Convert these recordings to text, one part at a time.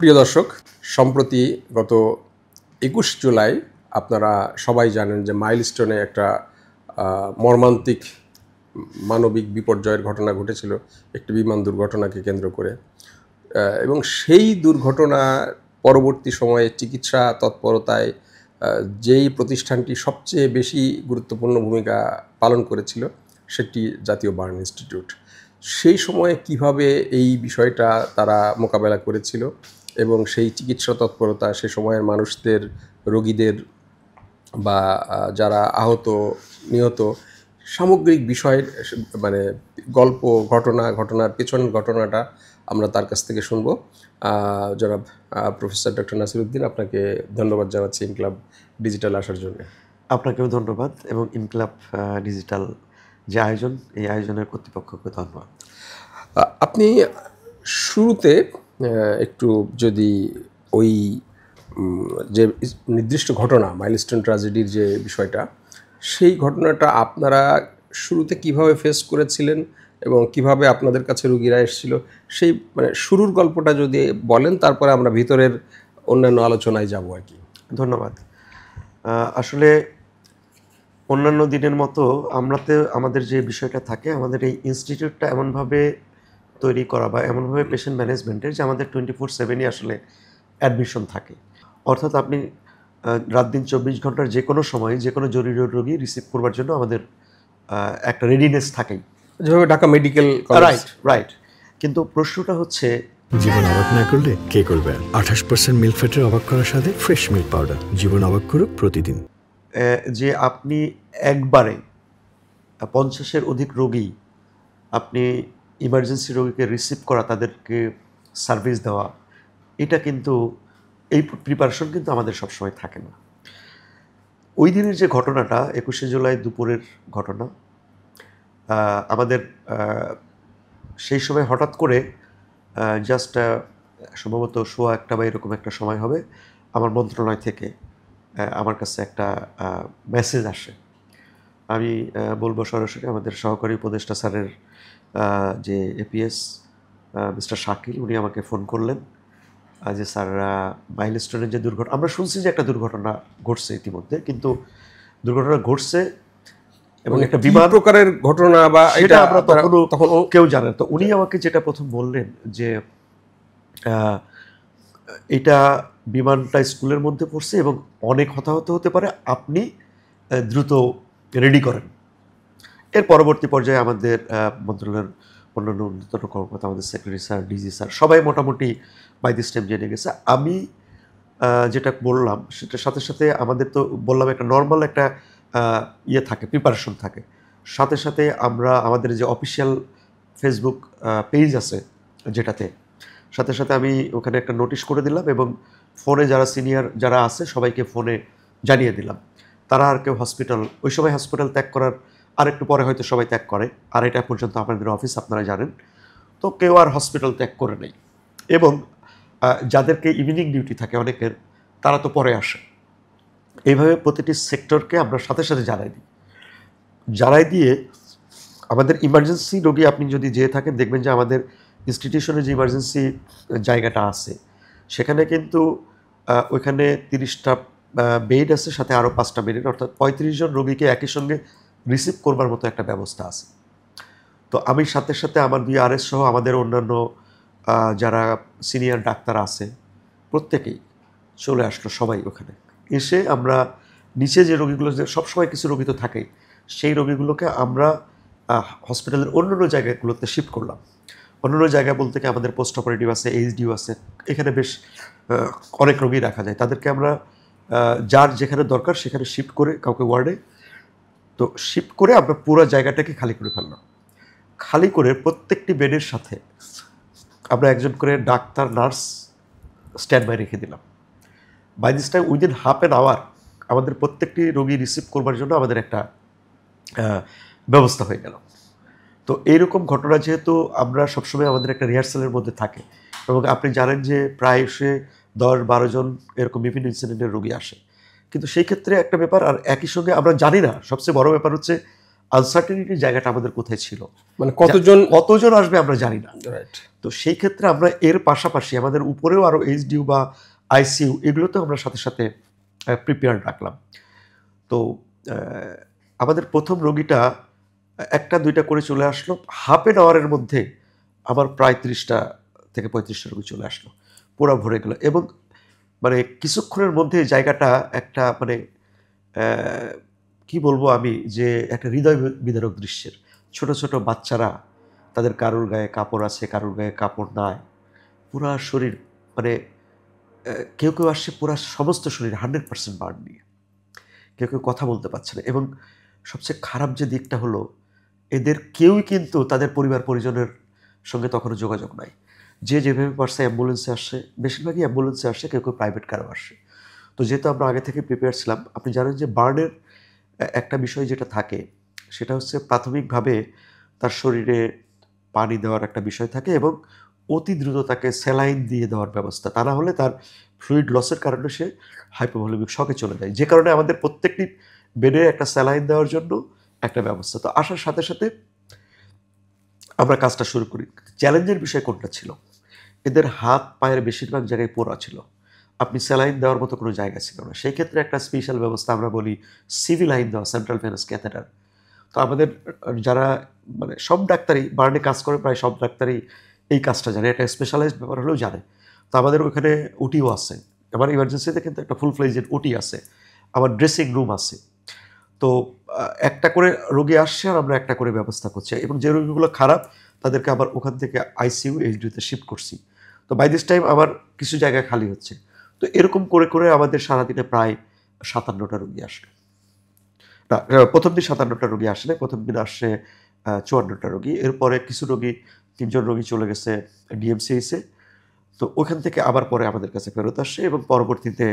প্রিয় দর্শক, সম্প্রতি গত ২১ জুলাই আপনারা সবাই জানেন যে মাইলস্টোনে একটা মর্মান্তিক মানবিক বিপর্যয়ের ঘটনা ঘটেছিল একটি বিমান দুর্ঘটনাকে কেন্দ্র করে। এবং সেই দুর্ঘটনা পরবর্তী সময়ে চিকিৎসা তৎপরতায় যেই প্রতিষ্ঠানটি সবচেয়ে বেশি গুরুত্বপূর্ণ ভূমিকা পালন করেছিল সেটি জাতীয় বার্ন ইনস্টিটিউট। সেই সময়ে কিভাবে এই বিষয়টা তারা মোকাবেলা করেছিল এবং সেই চিকিৎসা তৎপরতা সে সময়ের মানুষদের, রোগীদের বা যারা আহত নিহত সামগ্রিক বিষয়ের মানে গল্প, ঘটনার পেছনের ঘটনাটা আমরা তার কাছ থেকে শুনবো। জনাব প্রফেসর ডক্টর নাসির উদ্দিন, আপনাকে ধন্যবাদ জানাচ্ছি ইনকিলাব ডিজিটাল আসার জন্য। আপনাকেও ধন্যবাদ এবং ইনকিলাব ডিজিটাল যে আয়োজন, এই আয়োজনের কর্তৃপক্ষকে ধন্যবাদ। আপনি শুরুতে একটু যদি ওই যে নির্দিষ্ট ঘটনা মাইলস্টোন ট্র্যাজেডির যে বিষয়টা, সেই ঘটনাটা আপনারা শুরুতে কিভাবে ফেস করেছিলেন এবং কিভাবে আপনাদের কাছে রোগীরা এসেছিল, সেই মানে শুরুর গল্পটা যদি বলেন, তারপরে আমরা ভিতরের অন্যান্য আলোচনায় যাব আর কি। ধন্যবাদ। আসলে অন্যান্য দিনের মতো আমাদের যে বিষয়টা থাকে, আমাদের এই ইনস্টিটিউটটা এমনভাবে তৈরি করা বা এমনভাবে পেশেন্ট ম্যানেজমেন্টের যে আমাদের 24/7ই আসলে অ্যাডমিশন থাকে। অর্থাৎ আপনি রাত দিন 24 ঘন্টার যে কোনো সময় যে কোনো জরুরি রোগী রিসিভ করবার জন্য আমাদের একটা রেডিনেস থাকেই, যেভাবে ঢাকা মেডিকেল কলেজ। রাইট। কিন্তু প্রশ্নটা হচ্ছে, জীবন অবাক না করলে কে করবে? 28% মিল্ক ফ্যাটের অবাক করার সাথে ফ্রেশ মিল্ক পাউডার। জীবন অবাক করুক প্রতিদিন। যে আপনি একবারে 50-এর অধিক রোগী, আপনি ইমার্জেন্সি রোগীকে রিসিভ করা, তাদেরকে সার্ভিস দেওয়া, এটা কিন্তু এই প্রিপারেশন কিন্তু আমাদের সবসময় থাকে না। ওই দিনের যে ঘটনাটা 21শে জুলাই দুপুরের ঘটনা, আমাদের সেই সময় হঠাৎ করে জাস্ট সম্ভবত 1:15 বা এরকম একটা সময় হবে, আমার মন্ত্রণালয় থেকে আমার কাছে একটা মেসেজ আসে। আমি বলবো সরাসরি আমাদের সহকারী উপদেষ্টা স্যারের যে এপিএস মিস্টার শাকিল, উনি আমাকে ফোন করলেন যে স্যার, মাইলস্টোনের যে দুর্ঘটনা, আমরা শুনছি যে একটা দুর্ঘটনা ঘটছে ইতিমধ্যে, কিন্তু দুর্ঘটনা ঘটছে এবং একটা বিমান প্রকারের ঘটনা বা এটা আমরা তখন কেউ জানে। তো উনি আমাকে যেটা প্রথম বললেন যে এটা বিমানটা স্কুলের মধ্যে পড়ছে এবং অনেক হতাহত হতে পারে, আপনি দ্রুত রেডি করেন। এর পরবর্তী পর্যায়ে আমাদের মন্ত্রণালয়ের অন্যান্য উন্নত কর্মকর্তা, আমাদের সেক্রেটারি স্যার, ডিজি স্যার, সবাই মোটামুটি বাই দিস টাইম জেনে গেছে। আমি যেটা বললাম সেটার সাথে সাথে আমাদের তো বললাম একটা নর্মাল একটা ইয়ে থাকে, প্রিপারেশন থাকে। সাথে সাথে আমরা আমাদের যে অফিসিয়াল ফেসবুক পেজ আছে যেটাতে, সাথে সাথে আমি ওখানে একটা নোটিশ করে দিলাম এবং ফোনে যারা সিনিয়র যারা আছে সবাইকে ফোনে জানিয়ে দিলাম। তারা আর কেউ ওই সময় হসপিটাল ত্যাগ করার আরেকটু পরে হয়তো সবাই ত্যাগ করে, 2:30 পর্যন্ত আপনাদের অফিস আপনারা জানেন, তো কেউ আর হসপিটাল ত্যাগ করে নেই। এবং যাদেরকে ইভিনিং ডিউটি থাকে অনেকের, তারা তো পরে আসে। এইভাবে প্রতিটি সেক্টরকে আমরা সাথে সাথে জানাই দিয়ে আমাদের ইমার্জেন্সি রোগী, আপনি যদি যেয়ে থাকেন দেখবেন যে আমাদের ইনস্টিটিউশনে যে ইমার্জেন্সি জায়গাটা আছে সেখানে কিন্তু ওইখানে 30টা বেড আছে, সাথে আরও 5টা বেডের, অর্থাৎ 35 জন রোগীকে একই সঙ্গে রিসিভ করবার মতো একটা ব্যবস্থা আছে। তো আমি সাথে সাথে আমার বিআরএস সহ আমাদের অন্যান্য যারা সিনিয়র ডাক্তার আছে প্রত্যেকেই চলে আসলো, সবাই ওখানে এসে আমরা নিচে যে রোগীগুলো, সবসময় কিছু রোগী তো থাকেই, সেই রোগীগুলোকে আমরা হসপিটালের অন্যান্য জায়গাগুলোতে শিফট করলাম। অন্যান্য জায়গা বলতে কি আমাদের পোস্ট অপারেটিভ আছে, এইচডিউ আছে, এখানে বেশ অনেক রোগী রাখা যায়। তাদেরকে আমরা যার যেখানে দরকার সেখানে শিফট করে, কাউকে ওয়ার্ডে, তো শিফট করে আমরা পুরো জায়গাটাকে খালি করে ফেললাম। খালি করে প্রত্যেকটি বেডের সাথে আমরা একজন করে ডাক্তার, নার্স স্ট্যান্ড বাই রেখে দিলাম। By this time within half an hour আমাদের প্রত্যেকটি রোগী রিসিভ করবার জন্য আমাদের একটা ব্যবস্থা হয়ে গেল। তো এইরকম ঘটনা যেহেতু আমরা সবসময় আমাদের একটা রিহার্সালের মধ্যে থাকে, এবং আপনি জানেন যে প্রায় সে 10-12 জন এরকম বিভিন্ন ইনসিডেন্টের রোগী আসে, কিন্তু সেই ক্ষেত্রে একটা ব্যাপার, আর একই সঙ্গে আমরা জানি না, সবচেয়ে বড় ব্যাপার হচ্ছে আনসার্টেনিটির জায়গাটা আমাদের কোথায় ছিল, মানে কতজন আসবে আমরা জানি না। তো সেই ক্ষেত্রে আমরা এর পাশাপাশি আমাদের উপরেও আরও এইচডিইউ বা আইসিইউ এগুলোতেও আমরা সাথে সাথে প্রিপেয়ার রাখলাম। তো আমাদের প্রথম রোগীটা একটা দুইটা করে চলে আসলো, হাফ অ্যান আওয়ারের মধ্যে আমার প্রায় 30টা থেকে 35টা রোগী চলে আসলো, পুরো ভরে গেল। এবং মানে কিছুক্ষণের মধ্যে জায়গাটা একটা মানে কি বলবো আমি, যে একটা হৃদয় বিদারক দৃশ্যের। ছোট ছোট বাচ্চারা, তাদের কারোর গায়ে কাপড় আছে, কারোর গায়ে কাপড় নাই, পুরা শরীর মানে কেউ কেউ আসছে পুরা সমস্ত শরীর 100% বার্ন নিয়ে, কেউ কেউ কথা বলতে পারছে না। এবং সবচেয়ে খারাপ যে দিকটা হলো, এদের কেউই কিন্তু তাদের পরিবার পরিজনের সঙ্গে তখনও যোগাযোগ নাই। যে যেভাবে পারছে অ্যাম্বুলেন্সে আসছে, বেশিরভাগই অ্যাম্বুলেন্সে আসছে, কেউ কেউ প্রাইভেট কারও আসছে। তো যেহেতু আমরা আগে থেকে প্রিপেয়ার ছিলাম, আপনি জানেন যে বার্নের একটা বিষয় যেটা থাকে সেটা হচ্ছে প্রাথমিকভাবে তার শরীরে পানি দেওয়ার একটা বিষয় থাকে এবং অতি দ্রুত তাকে স্যালাইন দিয়ে দেওয়ার ব্যবস্থা, তা না হলে তার ফ্লুইড লসের কারণে সে হাইপোভলিমিক শকে চলে যায়। যে কারণে আমাদের প্রত্যেকটি বেডে একটা স্যালাইন দেওয়ার জন্য একটা ব্যবস্থা। তো আসার সাথে সাথে আমরা কাজটা শুরু করি। চ্যালেঞ্জের বিষয় কোনটা ছিল, এদের হাত পায়ের বেশিরভাগ জায়গায় পোড়া ছিল, আপনি স্যালাইন দেওয়ার মতো কোনো জায়গা ছিল না। সেই ক্ষেত্রে একটা স্পেশাল ব্যবস্থা আমরা বলি সিভি লাইন দেওয়া, সেন্ট্রাল ভেনাস ক্যাথেটার। তো আমাদের যারা মানে সব ডাক্তারই বার্নে কাজ করে, প্রায় সব ডাক্তারই এই কাজটা জানে, এটা স্পেশালাইজড ব্যাপার হলেও জানে। তো আমাদের ওখানে ওটিও আছে, আমার ইমার্জেন্সিতে কিন্তু একটা ফুল ফ্লেজেড ওটি আছে, আমার ড্রেসিং রুম আছে। তো একটা করে রোগী আসছে আর আমরা একটা করে ব্যবস্থা করছি, এবং যে রোগীগুলো খারাপ তাদেরকে আবার ওখান থেকে আইসিইউ এইচডিইউতে শিফট করছি। তো বাই দিস টাইম আবার কিছু জায়গা খালি হচ্ছে। তো এরকম করে করে আমাদের সারাদিনে প্রায় 57টা রোগী আসলো। না, প্রথম দিন 57টা রোগী আসে না, প্রথম দিন আসছে 54টা রোগী। এরপরে কিছু রোগী, 3জন রোগী চলে গেছে ডিএমসিএইচে। তো ওখান থেকে আবার পরে আমাদের কাছে ফেরত আসছে, এবং পরবর্তীতে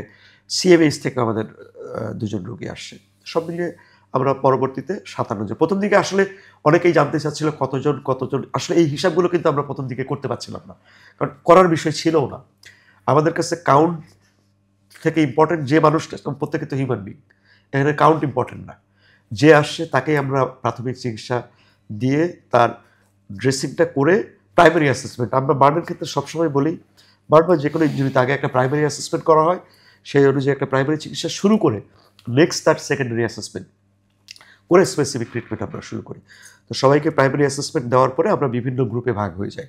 সিএমএইচ থেকে আমাদের 2জন রোগী আসছে। সব মিলিয়ে আমরা পরবর্তীতে 57 জন। প্রথম দিকে আসলে অনেকেই জানতে চাচ্ছিল কতজন, আসলে এই হিসাবগুলো কিন্তু আমরা প্রথম দিকে করতে পারছিলাম না, কারণ করার বিষয় ছিলও না আমাদের কাছে। কাউন্ট থেকে ইম্পর্টেন্ট যে মানুষটা, প্রত্যেকে তো হিউম্যান বিং, এখানে কাউন্ট ইম্পর্টেন্ট না। যে আসছে তাকেই আমরা প্রাথমিক চিকিৎসা দিয়ে তার ড্রেসিংটা করে প্রাইমারি অ্যাসেসমেন্ট, আমরা বার্নের ক্ষেত্রে সবসময় বলি, বার্ন বা যে কোনো ইনজুরিতে আগে একটা প্রাইমারি অ্যাসেসমেন্ট করা হয়, সেই অনুযায়ী একটা প্রাইমারি চিকিৎসা শুরু করে নেক্সট তার সেকেন্ডারি অ্যাসেসমেন্ট করে স্পেসিফিক ট্রিটমেন্ট আমরা শুরু করি। তো সবাইকে প্রাইমারি অ্যাসেসমেন্ট দেওয়ার পরে আমরা বিভিন্ন গ্রুপে ভাগ হয়ে যাই।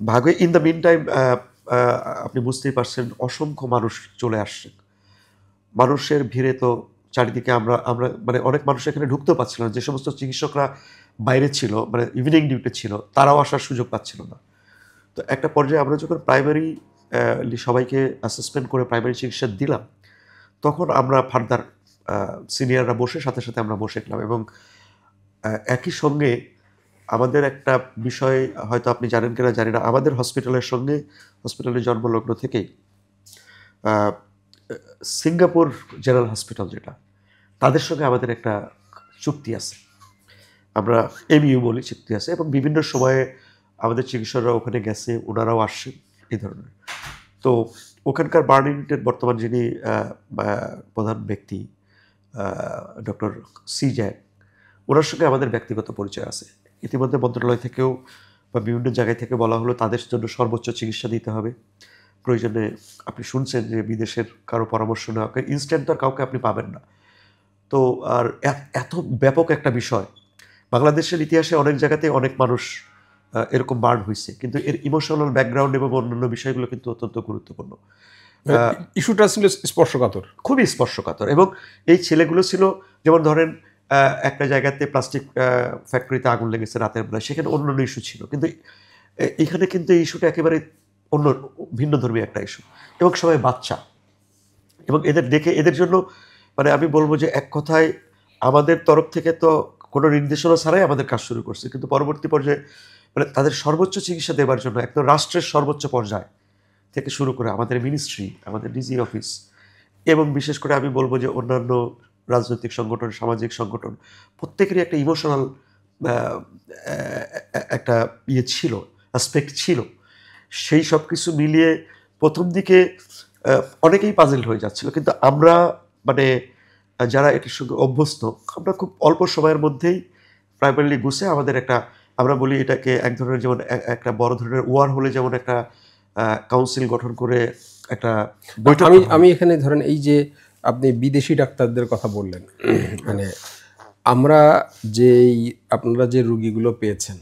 ভাগ হয়ে ইন দ্য মিন টাইম আপনি বুঝতেই পারছেন অসংখ্য মানুষ চলে আসছে। মানুষের ভিড়ে তো চারিদিকে আমরা মানে অনেক মানুষ এখানে ঢুকতেও পারছিল না। যে সমস্ত চিকিৎসকরা বাইরে ছিল, মানে ইভিনিং ডিউটি ছিল, তারাও আসার সুযোগ পাচ্ছিল না। তো একটা পর্যায়ে আমরা যখন প্রাইমারি সবাইকে অ্যাসেসমেন্ট করে প্রাইমারি চিকিৎসা দিলাম, তখন আমরা ফার্দার সিনিয়ররা বসে সাথে সাথে আমরা বসে গেলাম। এবং একই সঙ্গে আমাদের একটা বিষয় হয়তো আপনি জানেন কিনা জানি না, আমাদের হসপিটালের সঙ্গে, হসপিটালের জন্মলগ্ন থেকেই সিঙ্গাপুর জেনারেল হসপিটাল যেটা, তাদের সঙ্গে আমাদের একটা চুক্তি আছে, আমরা এমইউ বলি, চুক্তি আছে। এবং বিভিন্ন সময়ে আমাদের চিকিৎসকরা ওখানে গেছে, ওনারাও আসছেন এই ধরনের। তো ওখানকার বার্ন ইউনিটের বর্তমান যিনি প্রধান ব্যক্তি ডক্টর সি জ্যাক, ওনার সঙ্গে আমাদের ব্যক্তিগত পরিচয় আছে। ইতিমধ্যে মন্ত্রণালয় থেকেও বা বিভিন্ন জায়গায় থেকে বলা হলো তাদের জন্য সর্বোচ্চ চিকিৎসা দিতে হবে। প্রয়োজনে আপনি শুনছেন যে বিদেশের কারো পরামর্শ নেওয়া, ইনস্ট্যান্ট তো আর কাউকে আপনি পাবেন না। তো আর এত ব্যাপক একটা বিষয়, বাংলাদেশের ইতিহাসে অনেক জায়গাতে অনেক মানুষ এরকম বার্ন হয়েছে, কিন্তু এর ইমোশনাল ব্যাকগ্রাউন্ড এবং অন্যান্য বিষয়গুলো কিন্তু অত্যন্ত গুরুত্বপূর্ণ। ইস্যুটা ছিল স্পর্শকাতর, খুবই স্পর্শকাতর। এবং এই ছেলেগুলো ছিল, যেমন ধরেন একটা জায়গাতে প্লাস্টিক ফ্যাক্টরিতে আগুন লেগেছে রাতের বেলায়, সেখানে অন্যান্য ইস্যু ছিল, কিন্তু এখানে কিন্তু এই ইস্যুটা একেবারে অন্য ভিন্ন ধর্মী একটা ইস্যু, এবং সবাই বাচ্চা। এবং এদের দেখে এদের জন্য মানে আমি বলবো যে এক কথায় আমাদের তরফ থেকে তো কোনো নির্দেশনা ছাড়াই আমাদের কাজ শুরু করছে, কিন্তু পরবর্তী পর্যায়ে মানে তাদের সর্বোচ্চ চিকিৎসা দেওয়ার জন্য একদম রাষ্ট্রের সর্বোচ্চ পর্যায় থেকে শুরু করে আমাদের মিনিস্ট্রি, আমাদের ডিজি অফিস, এবং বিশেষ করে আমি বলবো যে অন্যান্য রাজনৈতিক সংগঠন, সামাজিক সংগঠন, প্রত্যেকেরই একটা ইমোশনাল একটা ছিল, অ্যাসপেক্ট ছিল। সেই সব কিছু মিলিয়ে প্রথম দিকে অনেকেই পাজেল হয়ে যাচ্ছিল, কিন্তু আমরা মানে যারা এটার সঙ্গে অভ্যস্ত, আমরা খুব অল্প সময়ের মধ্যেই প্রাইমারিলি গুছে আমাদের একটা, আমরা বলি এটাকে এক ধরনের, যেমন একটা বড় ধরনের ওয়ার হলে যেমন একটা কাউন্সিল গঠন করে একটা বৈঠক আমি এখানে ধরেন এই যে আপনি বিদেশি ডাক্তারদের কথা বললেন, মানে আমরা যেই আপনারা যে রুগীগুলো পেয়েছেন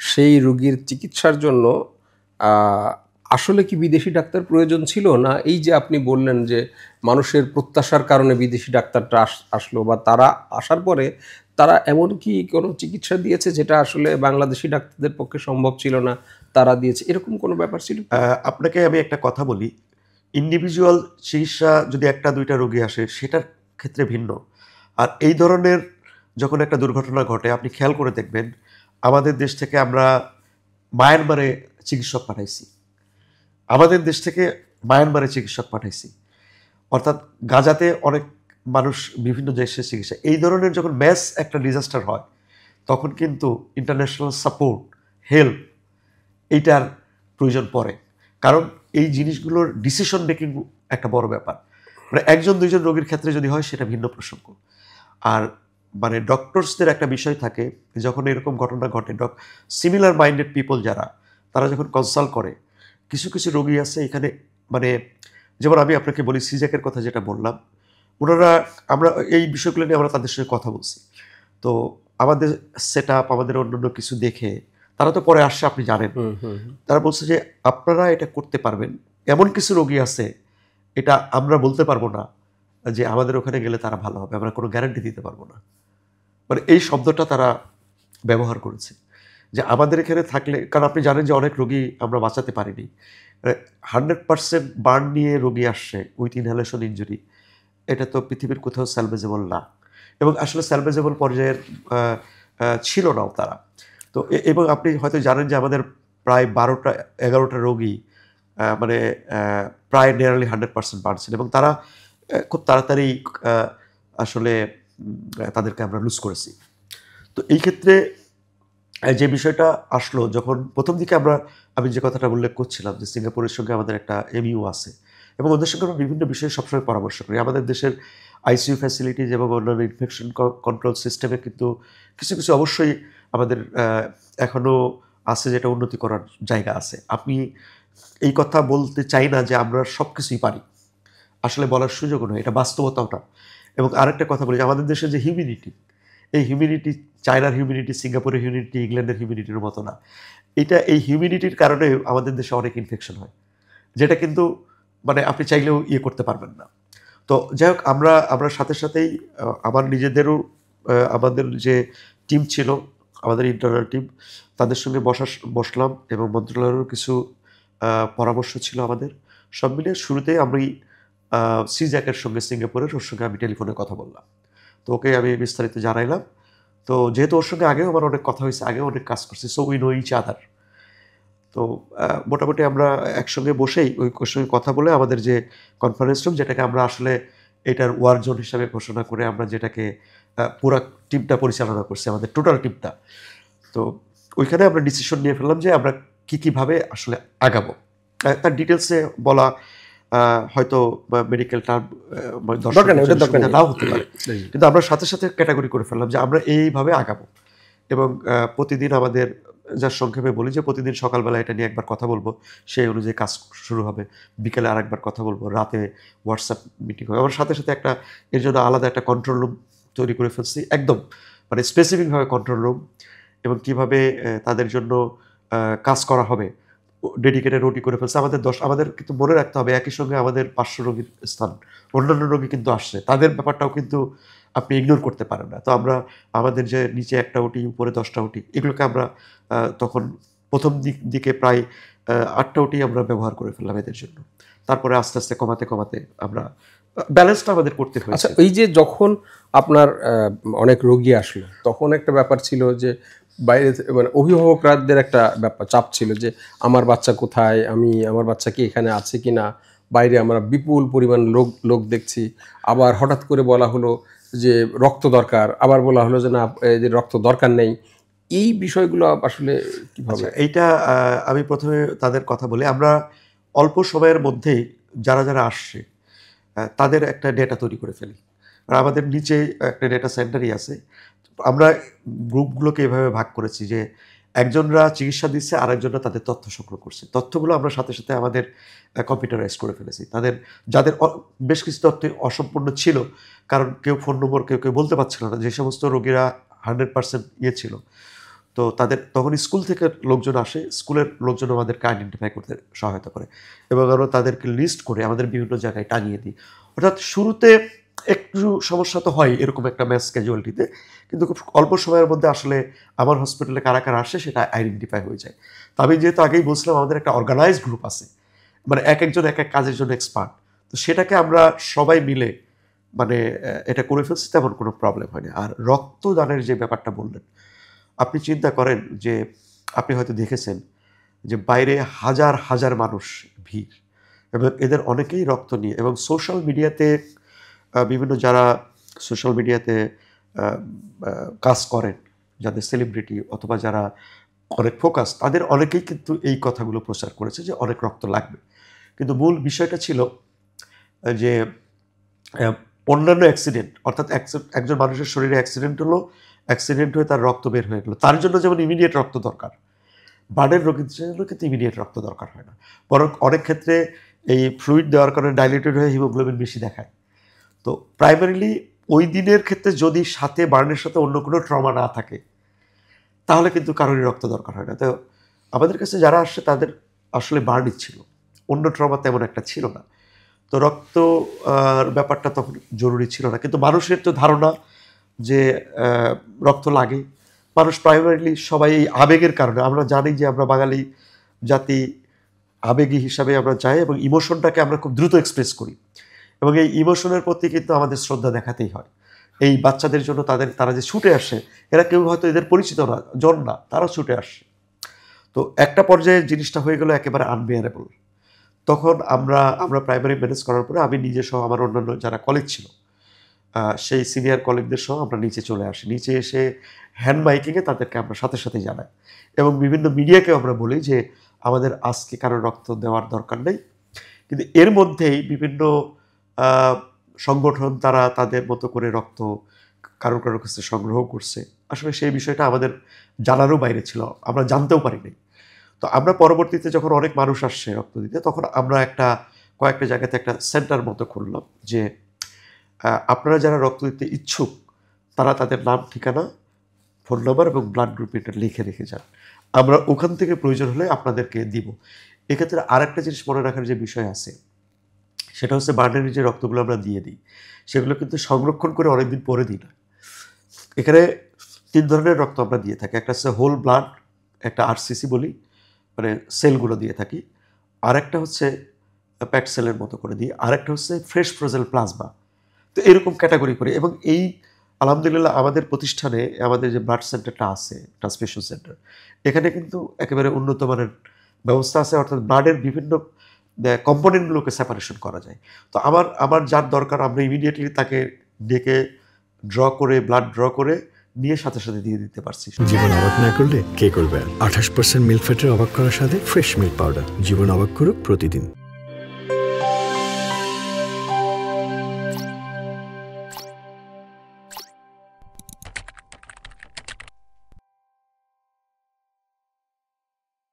সেই রুগীর চিকিৎসার জন্য আসলে কি বিদেশি ডাক্তার প্রয়োজন ছিল, না এই যে আপনি বললেন যে মানুষের প্রত্যাশার কারণে বিদেশি ডাক্তারটা আসলো, বা তারা আসার পরে তারা এমন কি কোনো চিকিৎসা দিয়েছে যেটা আসলে বাংলাদেশি ডাক্তারদের পক্ষে সম্ভব ছিল না, তারা দিয়েছে, এরকম কোনো ব্যাপার ছিল? আপনাকে আমি একটা কথা বলি, ইন্ডিভিজুয়াল চিকিৎসা যদি একটা দুইটা রোগী আসে সেটার ক্ষেত্রে ভিন্ন। আর এই ধরনের যখন একটা দুর্ঘটনা ঘটে, আপনি খেয়াল করে দেখবেন আমাদের দেশ থেকে আমরা মায়ানমারে চিকিৎসক পাঠাইছি, আমাদের দেশ থেকে মায়ানমারে চিকিৎসক পাঠাইছি, অর্থাৎ গাজাতে অনেক মানুষ বিভিন্ন দেশে চিকিৎসা। এই ধরনের যখন ম্যাস একটা ডিজাস্টার হয় তখন কিন্তু ইন্টারন্যাশনাল সাপোর্ট, হেল্প, এইটার প্রয়োজন পড়ে। কারণ এই জিনিসগুলোর ডিসিশন মেকিং একটা বড় ব্যাপার। মানে একজন দুইজন রোগীর ক্ষেত্রে যদি হয় সেটা ভিন্ন প্রসঙ্গ। আর মানে ডক্টরসদের একটা বিষয় থাকে, যখন এরকম ঘটনা ঘটে, সিমিলার মাইন্ডেড পিপল যারা, তারা যখন কনসাল্ট করে, কিছু কিছু রোগী আছে এখানে, মানে যেমন আমি আপনাকে বলি সিজাকের কথা যেটা বললাম, ওনারা, আমরা এই বিষয়গুলো নিয়ে আমরা তাদের সঙ্গে কথা বলছি, তো আমাদের সেট আপ, আমাদের অন্যান্য কিছু দেখে তারা তো পরে আসছে, আপনি জানেন, তারা বলছে যে আপনারা এটা করতে পারবেন, এমন কিছু রোগী আছে এটা আমরা বলতে পারবো না যে আমাদের ওখানে গেলে তারা ভালো হবে, আমরা কোনো গ্যারান্টি দিতে পারবো না। মানে এই শব্দটা তারা ব্যবহার করেছে যে আমাদের এখানে থাকলে, কারণ আপনি জানেন যে অনেক রোগী আমরা বাঁচাতে পারিনি, 100% বার্ন নিয়ে রোগী আসছে উইথ ইনহেলেশন ইনজুরি, এটা তো পৃথিবীর কোথাও স্যালভেজেবল না, এবং আসলে স্যালভেজেবল পর্যায়ের ছিল নাও তারা। তো এবং আপনি হয়তো জানেন যে আমাদের প্রায় 12-11টা রোগী মানে প্রায় নিয়ারলি 100% বাড়ছেন, এবং তারা খুব তাড়াতাড়ি আসলে তাদেরকে আমরা লুজ করেছি। তো এই ক্ষেত্রে যে বিষয়টা আসলো, যখন প্রথম দিকে আমি যে কথাটা উল্লেখ করছিলাম যে সিঙ্গাপুরের সঙ্গে আমাদের একটা এমইউ আছে, এবং ওদের সঙ্গে আমরা বিভিন্ন বিষয়ে সবসময় পরামর্শ করি। আমাদের দেশের আইসিইউ ফ্যাসিলিটিজ এবং অন্যান্য ইনফেকশন কন্ট্রোল সিস্টেমে কিন্তু কিছু কিছু অবশ্যই আমাদের এখনও আছে, যেটা উন্নতি করার জায়গা আছে। আপনি এই কথা বলতে চাই না যে আমরা সব কিছুই পারি, আসলে বলার সুযোগও নয়, এটা বাস্তবতাও না। এবং আরেকটা কথা বলি, আমাদের দেশের যে হিউম্যানিটি, এই হিউম্যানিটি চায়নার হিউম্যানিটি, সিঙ্গাপুরের হিউম্যানিটি, ইংল্যান্ডের হিউম্যানিটির মতো না। এই হিউম্যানিটির কারণে আমাদের দেশে অনেক ইনফেকশন হয়, যেটা কিন্তু মানে আপনি চাইলেও করতে পারবেন না। তো যাই হোক, আমরা সাথে সাথেই আমার নিজেদেরও আমাদের যে টিম ছিল, আমাদের ইন্টারনাল টিম, তাদের সঙ্গে বসলাম, এবং মন্ত্রণালয়েরও কিছু পরামর্শ ছিল আমাদের। সব মিলিয়ে শুরুতেই আমি সিজ্যাকের সঙ্গে, সিঙ্গাপুরের, ওর সঙ্গে আমি টেলিফোনে কথা বললাম, তো ওকে আমি বিস্তারিত জানাইলাম। তো যেহেতু ওর সঙ্গে আগেও আমার অনেক কথা হয়েছে, আগেও অনেক কাজ করছি, so we know each other. তো মোটামুটি আমরা একসঙ্গে বসেই ওর সঙ্গে কথা বলে আমাদের যে কনফারেন্স রুম, যেটাকে আমরা আসলে এটার ওয়ার জোন হিসাবে ঘোষণা করে আমরা যেটাকে পুরা টিমটা পরিচালনা করছি, আমাদের টোটাল টিমটা, তো ওইখানে আমরা ডিসিশন নিয়ে ফেললাম যে আমরা কীভাবে আসলে আগাবো। তার ডিটেলসে বলা হয়তো মেডিকেল টার্ম নাও হতে পারে, কিন্তু আমরা সাথে সাথে ক্যাটাগরি করে ফেললাম যে আমরা এইভাবে আগাবো। এবং প্রতিদিন আমাদের, যার সংক্ষেপে বলি যে প্রতিদিন সকালবেলা এটা নিয়ে একবার কথা বলবো, সেই অনুযায়ী কাজ শুরু হবে, বিকেলে আরেকবার কথা বলবো, রাতে হোয়াটসঅ্যাপ মিটিং হবে। আমার সাথে সাথে এর জন্য আলাদা একটা কন্ট্রোল রুম তৈরি করে ফেলছি, একদম মানে স্পেসিফিকভাবে কন্ট্রোল রুম, এবং কিভাবে তাদের জন্য কাজ করা হবে ডেডিকেটেড ওটি করে ফেলছে। আমাদের কিন্তু মনে রাখতে হবে, একই সঙ্গে আমাদের 500 রোগীর স্থান, অন্যান্য রোগী কিন্তু আসছে, তাদের ব্যাপারটাও কিন্তু আপনি ইগনোর করতে পারেন না। তো আমাদের যে নিচে 1টা ওটি, উপরে 10টা ওটি, এগুলোকে আমরা তখন প্রথম দিকে প্রায় 8টা ওটি আমরা ব্যবহার করে ফেললাম এদের জন্য। তারপরে আস্তে আস্তে কমাতে আমরা ব্যালেন্সটা আমাদের করতে হয়েছে। আচ্ছা, এই যে যখন আপনার অনেক রোগী আসলো, তখন একটা ব্যাপার ছিল যে বাইরে মানে অভিভাবকদের একটা ব্যাপার চাপ ছিল যে আমার বাচ্চা কোথায়, আমার বাচ্চা কি এখানে আছে কি না, বাইরে আমরা বিপুল পরিমাণ লোক দেখছি। আবার হঠাৎ করে বলা হলো যে রক্ত দরকার, আবার বলা হলো যে না, যে রক্ত দরকার নেই। এই বিষয়গুলো আসলে কীভাবে? এইটা আমি প্রথমে তাদের কথা বলি, আমরা অল্প সময়ের মধ্যেই যারা আসছে তাদের একটা ডেটা তৈরি করে ফেলি, আর আমাদের নিচে একটা ডেটা সেন্টারই আছে। আমরা গ্রুপগুলোকে এভাবে ভাগ করেছি যে একজনরা চিকিৎসা দিচ্ছে, আরেকজনরা তাদের তথ্য সংগ্রহ করছে। তথ্যগুলো আমরা সাথে সাথে আমাদের কম্পিউটারাইজ করে ফেলেছি। যাদের বেশ কিছু তথ্য অসম্পূর্ণ ছিল, কারণ কেউ ফোন নম্বর কেউ বলতে পারছিল না, যে সমস্ত রোগীরা 100% ছিল, তো তাদের তখন স্কুল থেকে লোকজন আসে, স্কুলের লোকজন আমাদেরকে আইডেন্টিফাই করতে সহায়তা করে এবং আমরা তাদেরকে লিস্ট করে আমাদের বিভিন্ন জায়গায় টাঙিয়ে দিই। অর্থাৎ শুরুতে একটু সমস্যা তো হয় এরকম একটা ম্যাস ক্যাজুয়ালিটিতে, কিন্তু খুব অল্প সময়ের মধ্যে আসলে আমার হসপিটালে কারা কারা আসে সেটা আইডেন্টিফাই হয়ে যায়। তো আমি যেহেতু আগেই বলছিলাম আমাদের একটা অর্গানাইজড গ্রুপ আছে, মানে এক একজন এক এক কাজের জন্য এক্সপার্ট, তো সেটাকে আমরা সবাই মিলে মানে এটা করে ফেলছি, তেমন কোনো প্রবলেম হয়নি। আর রক্তদানের যে ব্যাপারটা বললেন, আপনি চিন্তা করেন যে আপনি হয়তো দেখেছেন যে বাইরে হাজার হাজার মানুষ ভিড়, এবং এদের অনেকেই রক্ত নিয়ে, এবং সোশ্যাল মিডিয়াতে বিভিন্ন যারা সোশ্যাল মিডিয়াতে কাজ করেন, যাদের সেলিব্রিটি অথবা যারা অনেক ফোকাস, তাদের অনেকেই কিন্তু এই কথাগুলো প্রচার করেছে যে অনেক রক্ত লাগবে। কিন্তু মূল বিষয়টা ছিল যে অন্যান্য অ্যাক্সিডেন্ট, অর্থাৎ একজন মানুষের শরীরে অ্যাক্সিডেন্ট হলো, অ্যাক্সিডেন্ট হয়ে তার রক্ত বের হয়ে গেলো, তার জন্য যেমন ইমিডিয়েট রক্ত দরকার, বার্ডের রোগীর জন্য কিন্তু ইমিডিয়েট রক্ত দরকার হয় না, বরং অনেক ক্ষেত্রে এই ফ্লুইড দেওয়ার কারণে ডাইলেটেড হয়ে হিমোগ্লোবিন বেশি দেখায়। তো প্রাইমারিলি ওই দিনের ক্ষেত্রে যদি সাথে বার্নের সাথে অন্য কোনো ট্রমা না থাকে, তাহলে কিন্তু কারোরই রক্ত দরকার হয় না। তো আমাদের কাছে যারা আসছে তাদের আসলে বার্নই ছিল, অন্য ট্রমা তেমন একটা ছিল না, তো রক্ত ব্যাপারটা তখন জরুরি ছিল না। কিন্তু মানুষের তো ধারণা যে রক্ত লাগে, মানুষ প্রাইমারিলি সবাই এই আবেগের কারণে, আমরা জানি যে আমরা বাঙালি জাতি আবেগী হিসাবে আমরা চাই এবং ইমোশনটাকে আমরা খুব দ্রুত এক্সপ্রেস করি, এবং এই ইমোশনের প্রতি কিন্তু আমাদের শ্রদ্ধা দেখাতেই হয়। এই বাচ্চাদের জন্য তারা যে ছুটে আসে, এরা কেউ হয়তো এদের পরিচিত না, জন না, তারা ছুটে আসে। তো একটা পর্যায়ে জিনিসটা হয়ে গেল একেবারে আনবেয়ারেবল। তখন আমরা প্রাইমারি ম্যানেজ করার পরে আমি নিজে সহ আমার অন্যান্য যারা কলিগ ছিল, সেই সিনিয়র কলিগদের সহ আমরা নিচে চলে আসি। নিচে এসে হ্যান্ড মাইকিংয়ে তাদেরকে আমরা সাথে সাথে জানাই, এবং বিভিন্ন মিডিয়াকেও আমরা বলি যে আমাদের আজকে কারো রক্ত দেওয়ার দরকার নেই। কিন্তু এর মধ্যেই বিভিন্ন সংগঠন তারা তাদের মতো করে রক্ত কারো কারো কাছে সংগ্রহ করছে। আসলে সেই বিষয়টা আমাদের জানারও বাইরে ছিল, আমরা জানতেও পারিনি। তো আমরা পরবর্তীতে যখন অনেক মানুষ আসছে রক্ত দিতে, তখন আমরা কয়েকটা জায়গাতে একটা সেন্টার মতো খুললাম যে আপনারা যারা রক্ত দিতে ইচ্ছুক তারা তাদের নাম, ঠিকানা, ফোন নাম্বার এবং ব্লাড গ্রুপ এটা লিখে রেখে যান, আমরা ওখান থেকে প্রয়োজন হলে আপনাদেরকে দিব। এক্ষেত্রে আরেকটা জিনিস মনে রাখার যে বিষয় আছে, সেটা হচ্ছে বার্নের যে রক্তগুলো আমরা দিয়ে দিই, সেগুলো কিন্তু সংরক্ষণ করে অনেকদিন পরে দিই না। এখানে 3 ধরনের রক্ত আমরা দিয়ে থাকি। একটা হচ্ছে হোল ব্লাড, একটা আরসিসি বলি, মানে সেলগুলো দিয়ে থাকি, আরেকটা হচ্ছে প্যাট সেলের মতো করে দিই, আরেকটা হচ্ছে ফ্রেশ ফ্রোজেন প্লাজমা। তো এরকম ক্যাটাগরি করে, এবং এই আলহামদুলিল্লাহ আমাদের প্রতিষ্ঠানে আমাদের যে ব্লাড সেন্টারটা আছে, ট্রান্সফিউশন সেন্টার, এখানে কিন্তু একেবারে উন্নত মানের ব্যবস্থা আছে, অর্থাৎ ব্লাডের বিভিন্ন কম্পোনেন্টগুলোকে সেপারেশন করা যায়। তো আমার যার দরকার আমরা ইমিডিয়েটলি তাকে ডেকে ব্লাড ড্র করে নিয়ে সাথে সাথে দিয়ে দিতে পারছি। জীবন অবাক না করলে কে করবে? 28% মিল্ক ফ্যাটের অবাক করার সাথে ফ্রেশ মিল্ক পাউডার, জীবন অবাক করুক প্রতিদিন।